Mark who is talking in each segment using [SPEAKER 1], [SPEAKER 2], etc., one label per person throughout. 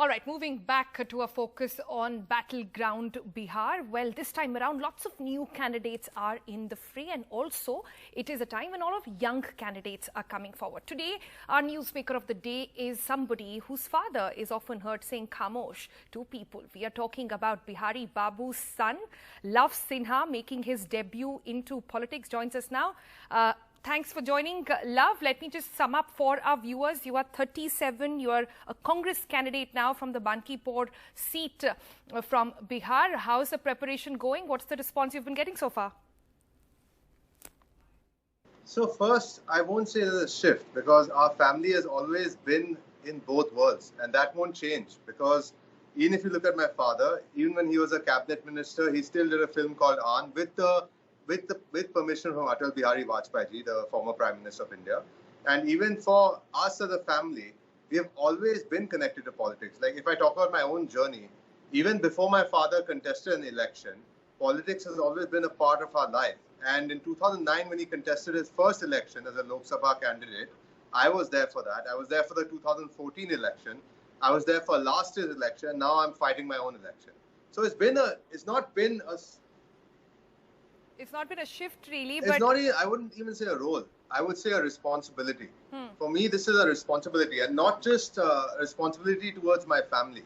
[SPEAKER 1] All right, moving back to a focus on battleground Bihar. Well, this time around, lots of new candidates are in the fray, and also it is a time when all of young candidates are coming forward. Today, our newsmaker of the day is somebody whose father is often heard saying "Khamosh" to people. We are talking about Bihari Babu's son, Love Sinha, making his debut into politics. Joins us now. Thanks for joining, Love. Let me just sum up for our viewers. You are 37. You are a Congress candidate now from the Bankipore seat from Bihar. How's the preparation going? What's the response you've been getting so far?
[SPEAKER 2] So first, I won't say there's a shift because our family has always been in both worlds, and that won't change because even if you look at my father, even when he was a cabinet minister, he still did a film called Aan with permission from Atal Bihari Vajpayee, the former Prime Minister of India. And even for us as a family, we have always been connected to politics. Like if I talk about my own journey, even before my father contested an election, politics has always been a part of our life. And in 2009, when he contested his first election as a Lok Sabha candidate, I was there for that. I was there for the 2014 election. I was there for last year's election. Now I'm fighting my own election. So it's not been a shift really, but I wouldn't even say a role. I would say a responsibility. For me, this is a responsibility, and not just a responsibility towards my family.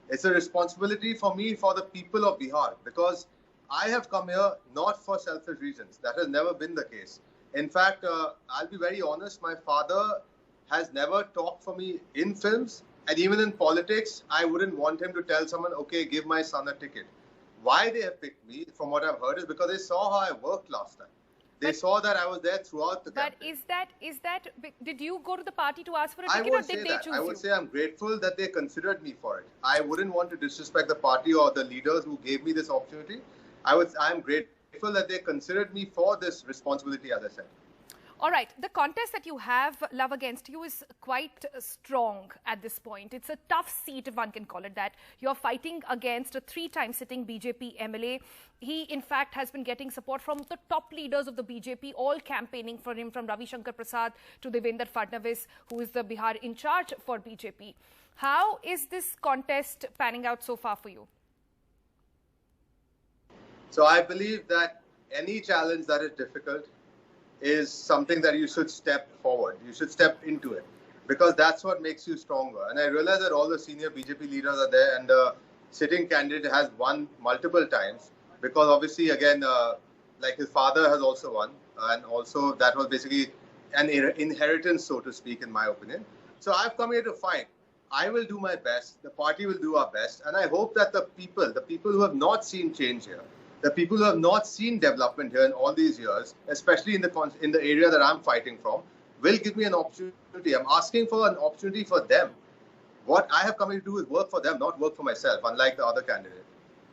[SPEAKER 2] It's a responsibility for me, for the people of Bihar, because I have come here not for selfish reasons. That has never been the case. In fact, I'll be very honest, my father has never talked for me in films, and even in politics, I wouldn't want him to tell someone, okay, give my son a ticket. Why they have picked me, from what I've heard, is because they saw how I worked last time. They saw that I was there throughout the campaign.
[SPEAKER 1] But did you go to the party to ask for a ticket, or did they choose you?
[SPEAKER 2] I would say I'm grateful that they considered me for it. I wouldn't want to disrespect the party or the leaders who gave me this opportunity. I'm grateful that they considered me for this responsibility, as I said.
[SPEAKER 1] All right. The contest that you have, Love, against you is quite strong at this point. It's a tough seat, if one can call it that. You're fighting against a 3-time sitting BJP MLA. He, in fact, has been getting support from the top leaders of the BJP, all campaigning for him, from Ravi Shankar Prasad to Devendra Fadnavis, who is the Bihar in charge for BJP. How is this contest panning out so far for you?
[SPEAKER 2] So I believe that any challenge that is difficult is something that you should step forward. You should step into it because that's what makes you stronger. And I realize that all the senior BJP leaders are there and the sitting candidate has won multiple times because obviously, again, like his father has also won. And also that was basically an inheritance, so to speak, in my opinion. So I've come here to fight. I will do my best. The party will do our best. And I hope that the people who have not seen change here, the people who have not seen development here in all these years, especially in the area that I'm fighting from, will give me an opportunity. I'm asking for an opportunity for them. What I have come here to do is work for them, not work for myself, unlike the other candidate.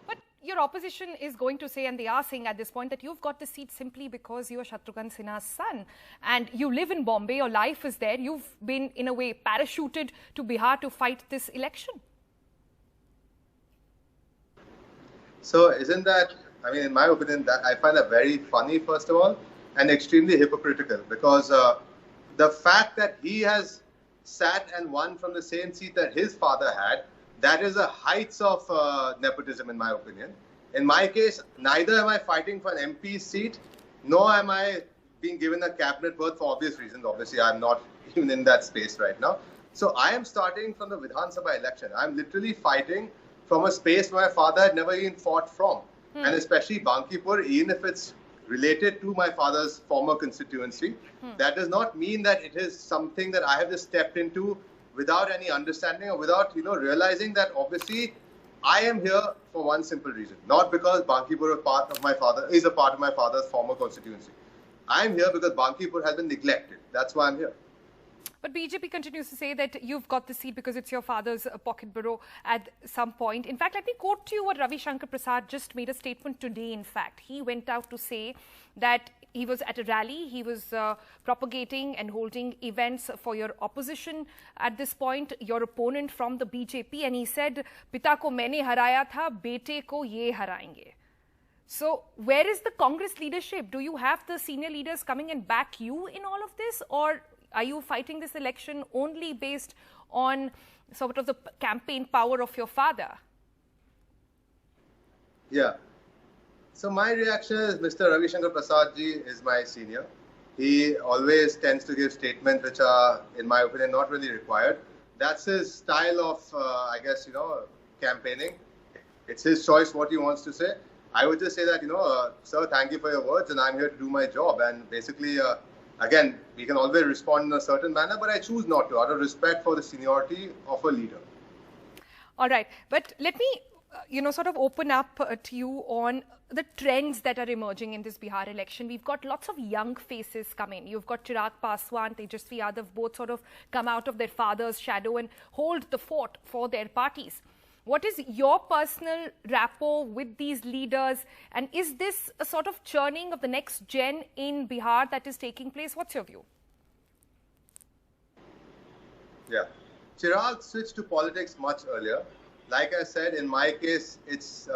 [SPEAKER 1] But your opposition is going to say, and they are saying at this point, that you've got the seat simply because you are Shatrughan Sinha's son. And you live in Bombay, your life is there. You've been, in a way, parachuted to Bihar to fight this election.
[SPEAKER 2] So isn't that... I mean, in my opinion, that I find that very funny, first of all, and extremely hypocritical because the fact that he has sat and won from the same seat that his father had, that is a heights of nepotism, in my opinion. In my case, neither am I fighting for an MP seat, nor am I being given a cabinet berth for obvious reasons. Obviously, I'm not even in that space right now. So I am starting from the Vidhan Sabha election. I'm literally fighting from a space where my father had never even fought from. And especially Bankipore, even if it's related to my father's former constituency, that does not mean that it is something that I have just stepped into without any understanding or without, realizing that obviously I am here for one simple reason, not because Bankipore is a part of my father's former constituency. I am here because Bankipore has been neglected. That's why I'm here.
[SPEAKER 1] But BJP continues to say that you've got the seat because it's your father's pocket bureau at some point. In fact, let me quote to you what Ravi Shankar Prasad just made a statement today, in fact. He went out to say that he was at a rally, he was propagating and holding events for your opposition at this point, your opponent from the BJP, and he said, "Pita ko maine haraya tha, bete ko ye harayenge." So where is the Congress leadership? Do you have the senior leaders coming and back you in all of this, or Are you fighting this election only based on sort of the campaign power of your father?
[SPEAKER 2] Yeah. So my reaction is Mr. Ravi Shankar Prasad ji is my senior. He always tends to give statements which are, in my opinion, not really required. That's his style of, I guess, campaigning. It's his choice what he wants to say. I would just say that, sir, thank you for your words, and I'm here to do my job. And basically, again, we can always respond in a certain manner, but I choose not to, out of respect for the seniority of a leader.
[SPEAKER 1] All right. But let me, sort of open up to you on the trends that are emerging in this Bihar election. We've got lots of young faces come in. You've got Chirag Paswan, Tejasvi Yadav, both sort of come out of their father's shadow and hold the fort for their parties. What is your personal rapport with these leaders? And is this a sort of churning of the next gen in Bihar that is taking place? What's your view?
[SPEAKER 2] Yeah. Chirag switched to politics much earlier. Like I said, in my case, it's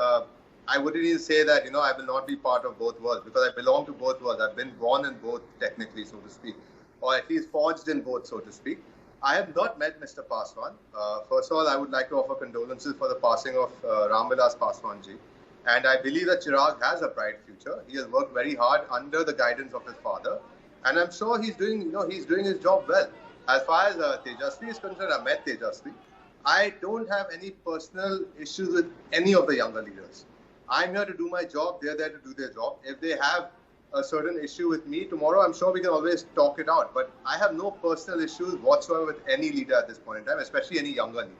[SPEAKER 2] I wouldn't even say that, I will not be part of both worlds because I belong to both worlds. I've been born in both, technically, so to speak, or at least forged in both, so to speak. I have not met Mr. Paswan. First of all, I would like to offer condolences for the passing of Ram Vilas Paswan ji. And I believe that Chirag has a bright future. He has worked very hard under the guidance of his father. And I'm sure he's doing, he's doing his job well. As far as Tejasvi is concerned, I met Tejasvi. I don't have any personal issues with any of the younger leaders. I'm here to do my job. They're there to do their job. If they have a certain issue with me tomorrow, I'm sure we can always talk it out. But I have no personal issues whatsoever with any leader at this point in time, especially any younger leader.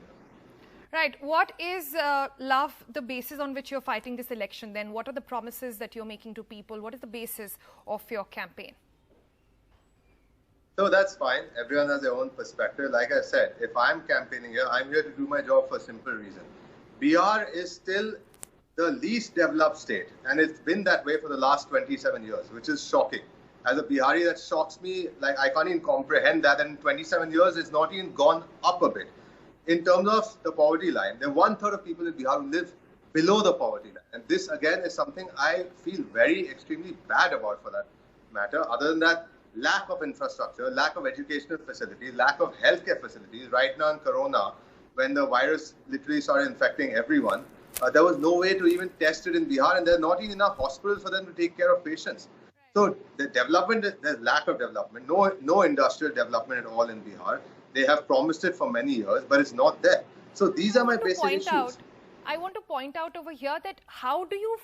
[SPEAKER 1] Right. What is, Love, the basis on which you're fighting this election then? What are the promises that you're making to people? What is the basis of your campaign?
[SPEAKER 2] So that's fine. Everyone has their own perspective. Like I said, if I'm campaigning here, I'm here to do my job for a simple reason. Bihar is still the least developed state, and it's been that way for the last 27 years, which is shocking. As a Bihari, that shocks me. Like, I can't even comprehend that. And in 27 years, it's not even gone up a bit. In terms of the poverty line, there are 1/3 of people in Bihar who live below the poverty line. And this, again, is something I feel very extremely bad about for that matter. Other than that, lack of infrastructure, lack of educational facilities, lack of healthcare facilities. Right now in Corona, when the virus literally started infecting everyone, there was no way to even test it in Bihar, and there are not even enough hospitals for them to take care of patients. So the development, there's lack of development, no industrial development at all in Bihar. They have promised it for many years, but it's not there. So these are my basic issues.
[SPEAKER 1] I want to point out over here that how do you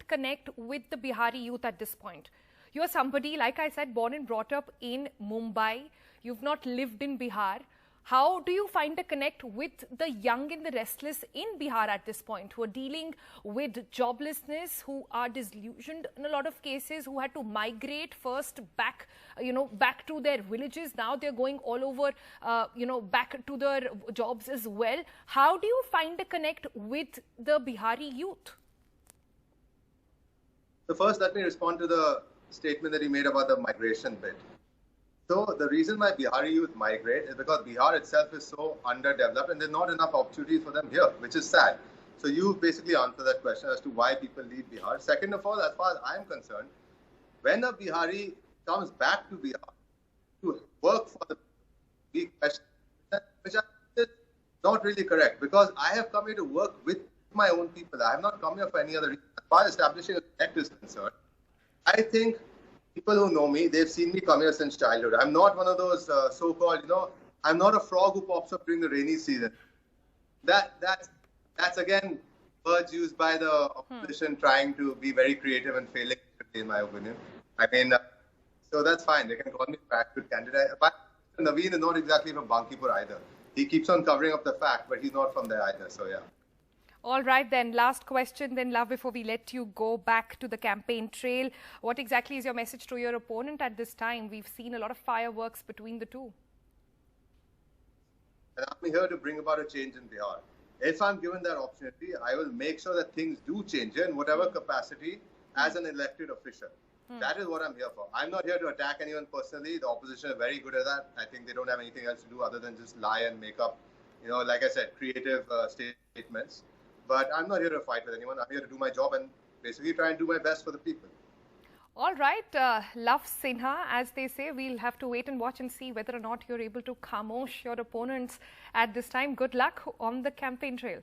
[SPEAKER 1] connect with the Bihari youth at this point? You are somebody, like I said, born and brought up in Mumbai. You've not lived in Bihar. How do you find a connect with the young and the restless in Bihar at this point, who are dealing with joblessness, who are disillusioned in a lot of cases, who had to migrate first back, back to their villages. Now they're going all over, back to their jobs as well. How do you find a connect with the Bihari youth?
[SPEAKER 2] So first, let me respond to the statement that he made about the migration bit. So the reason why Bihari youth migrate is because Bihar itself is so underdeveloped and there's not enough opportunities for them here, which is sad. So you basically answer that question as to why people leave Bihar. Second of all, as far as I'm concerned, when a Bihari comes back to Bihar to work for the big question, which is not really correct, because I have come here to work with my own people. I have not come here for any other reason. As far as establishing a connect is concerned, I think people who know me, they've seen me come here since childhood. I'm not one of those so-called, I'm not a frog who pops up during the rainy season. That's again words used by the opposition trying to be very creative and failing, in my opinion. I mean, so that's fine. They can call me a backward candidate. But Naveen is not exactly from Bankipur either. He keeps on covering up the fact, but he's not from there either. So yeah.
[SPEAKER 1] All right, then. Last question, then, Love, before we let you go back to the campaign trail. What exactly is your message to your opponent at this time? We've seen a lot of fireworks between the two.
[SPEAKER 2] And I'm here to bring about a change in Bihar. If I'm given that opportunity, I will make sure that things do change in whatever capacity as an elected official. That is what I'm here for. I'm not here to attack anyone personally. The opposition are very good at that. I think they don't have anything else to do other than just lie and make up, like I said, creative statements. But I'm not here to fight with anyone. I'm here to do my job and basically try and do my best for the people.
[SPEAKER 1] All right, Love Sinha, as they say, we'll have to wait and watch and see whether or not you're able to khamosh your opponents at this time. Good luck on the campaign trail.